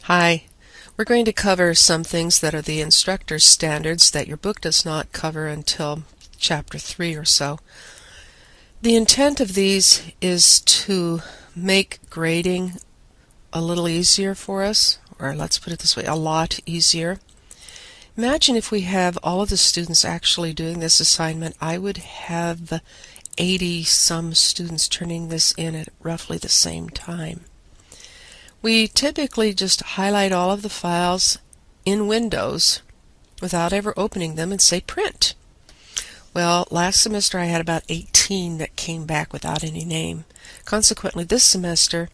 Hi, we're going to cover some things that are the instructor's standards that your book does not cover until chapter 3 or so. The intent of these is to make grading a little easier for us, or let's put it this way, a lot easier. Imagine if we have all of the students actually doing this assignment. I would have 80 some students turning this in at roughly the same time. We typically just highlight all of the files in Windows without ever opening them and say print. Well, last semester I had about 18 that came back without any name. Consequently, this semester,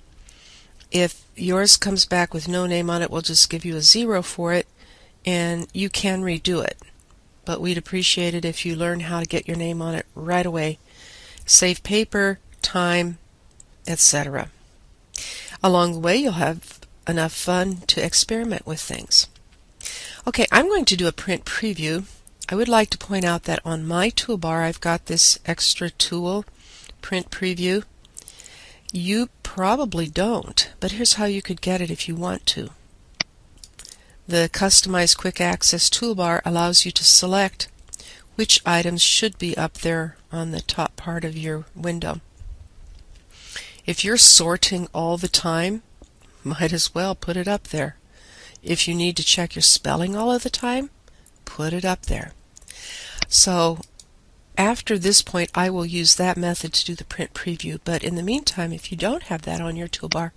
if yours comes back with no name on it, we'll just give you a 0 for it, and you can redo it. But we'd appreciate it if you learn how to get your name on it right away. Save paper, time, etc. Along the way, you'll have enough fun to experiment with things. Okay, I'm going to do a print preview. I would like to point out that on my toolbar, I've got this extra tool, print preview. You probably don't, but here's how you could get it if you want to. The Customize Quick Access toolbar allows you to select which items should be up there on the top part of your window. If you're sorting all the time, might as well put it up there. If you need to check your spelling all of the time, put it up there. So after this point, I will use that method to do the print preview. But in the meantime, if you don't have that on your toolbar,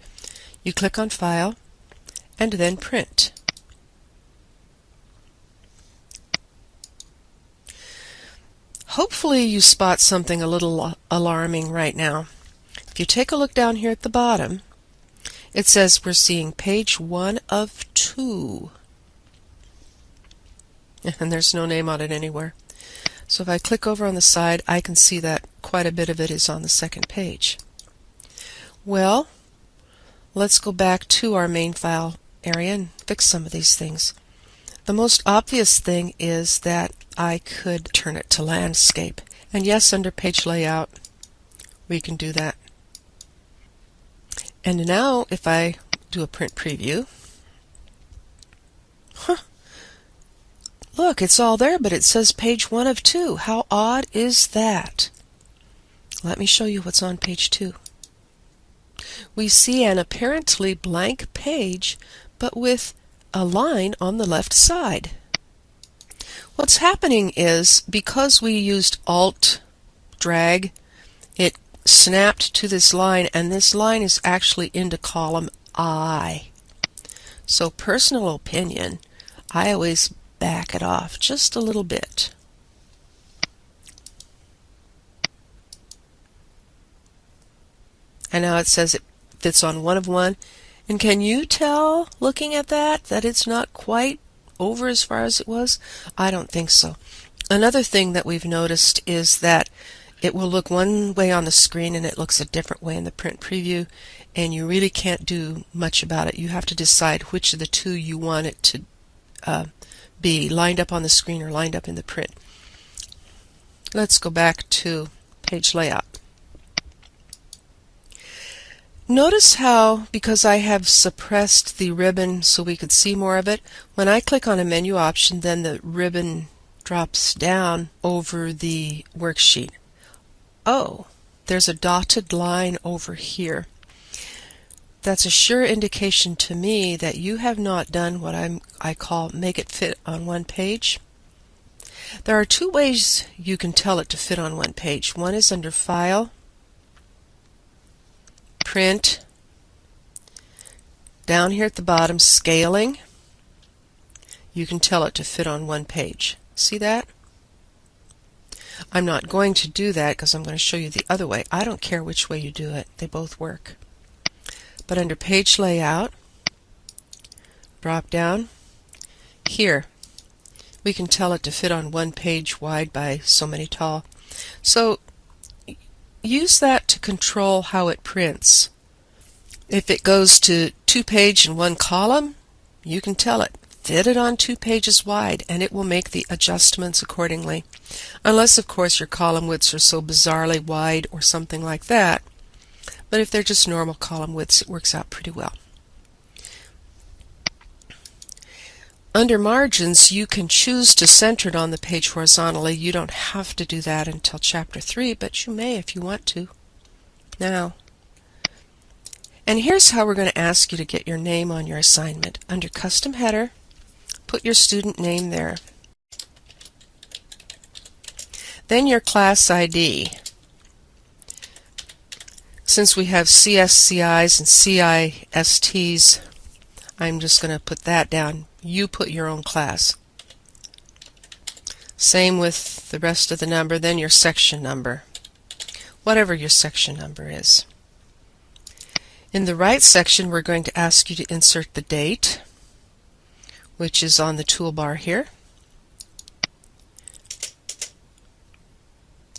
you click on File and then Print. Hopefully you spot something a little alarming right now. If you take a look down here at the bottom, it says we're seeing page 1 of 2. And there's no name on it anywhere. So if I click over on the side, I can see that quite a bit of it is on the second page. Well, let's go back to our main file area and fix some of these things. The most obvious thing is that I could turn it to landscape. And yes, under page layout, we can do that. And now if I do a print preview, look, it's all there, but it says page 1 of 2. How odd is that? Let me show you what's on page 2. We see an apparently blank page, but with a line on the left side. What's happening is, because we used Alt drag, it snapped to this line, and this line is actually into column I. So personal opinion, I always back it off just a little bit. And now it says it fits on 1 of 1. And can you tell, looking at that it's not quite over as far as it was? I don't think so. Another thing that we've noticed is that it will look one way on the screen and it looks a different way in the print preview, and you really can't do much about it. You have to decide which of the two you want it to be, lined up on the screen or lined up in the print. Let's go back to page layout. Notice how, because I have suppressed the ribbon so we could see more of it, when I click on a menu option, then the ribbon drops down over the worksheet. Oh, there's a dotted line over here. That's a sure indication to me that you have not done what I call make it fit on one page. There are 2 ways you can tell it to fit on one page. One is under File, Print, down here at the bottom, Scaling. You can tell it to fit on one page. See that? I'm not going to do that because I'm going to show you the other way. I don't care which way you do it. They both work. But under Page Layout, drop down, here, we can tell it to fit on 1 page wide by so many tall. So use that to control how it prints. If it goes to 2 page and 1 column, you can tell it, fit it on 2 pages wide, and it will make the adjustments accordingly. Unless, of course, your column widths are so bizarrely wide or something like that. But if they're just normal column widths, it works out pretty well. Under margins, you can choose to center it on the page horizontally. You don't have to do that until Chapter 3, but you may if you want to. Now, and here's how we're going to ask you to get your name on your assignment. Under Custom Header, put your student name there. Then your class ID. Since we have CSCIs and CISTs, I'm just going to put that down. You put your own class. Same with the rest of the number, then your section number, whatever your section number is. In the right section, we're going to ask you to insert the date, which is on the toolbar here.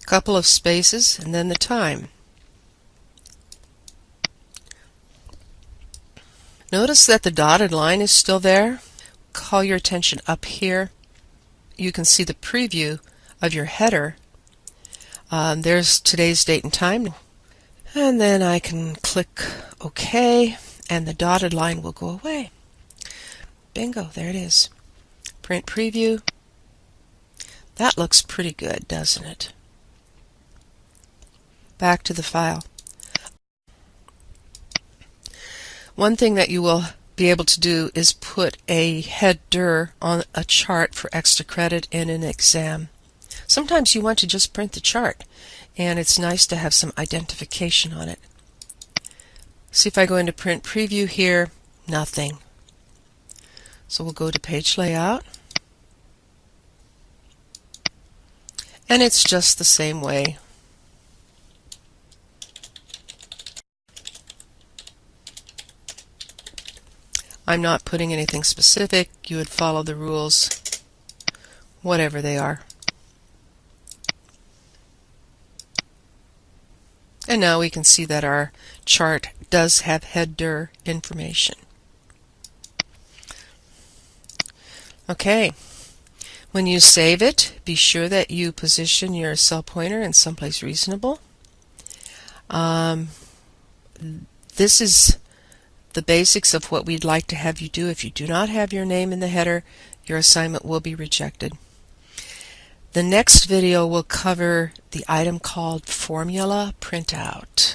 A couple of spaces, and then the time. Notice that the dotted line is still there. Call your attention up here. You can see the preview of your header. There's today's date and time. And then I can click OK, and the dotted line will go away. Bingo, there it is. Print preview. That looks pretty good, doesn't it? Back to the file. One thing that you will be able to do is put a header on a chart for extra credit in an exam. Sometimes you want to just print the chart, and it's nice to have some identification on it. See if I go into print preview here, nothing. So we'll go to page layout, and it's just the same way. I'm not putting anything specific. You would follow the rules, whatever they are. And now we can see that our chart does have header information. Okay, when you save it, be sure that you position your cell pointer in someplace reasonable. This is the basics of what we'd like to have you do. If you do not have your name in the header, your assignment will be rejected. The next video will cover the item called Formula Printout.